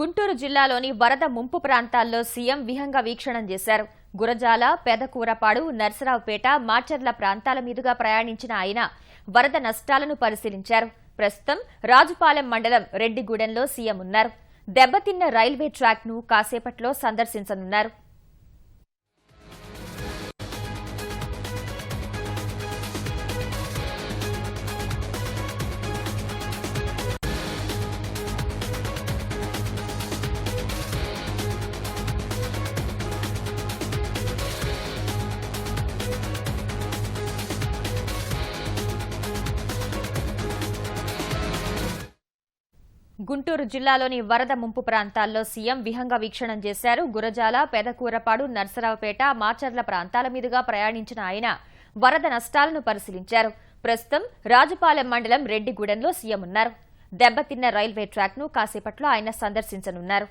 గుంటూరు జిల్లాలోని వరద ముంపు ప్రాంతాల్లో సీఎం విహంగ వీక్షణం చేశారు. గురజాల, పెదకూరపాడు, నర్సరావుపేట, మాచర్ల ప్రాంతాల మీదుగా ప్రయాణించిన ఆయన వరద నష్టాలను పరిశీలించారు. ప్రస్తుతం రాజుపాలెం మండలం రెడ్డిగూడెంలో సీఎం ఉన్నారు. దెబ్బతిన్న రైల్వే ట్రాక్ ను కాసేపట్లో సందర్శించనున్నారు. గుంటూరు జిల్లాలోని వరద ముంపు ప్రాంతాల్లో సీఎం విహంగ వీక్షణం చేశారు. గురజాల, పెదకూరపాడు, నర్సరావుపేట, మాచర్ల ప్రాంతాల మీదుగా ప్రయాణించిన ఆయన వరద నష్టాలను పరిశీలించారు. ప్రస్తుతం రాజుపాలెం మండలం రెడ్డిగూడెంలో సీఎం ఉన్నారు. దెబ్బతిన్న రైల్వే ట్రాక్ ను కాసేపట్లో ఆయన సందర్శించనున్నారు.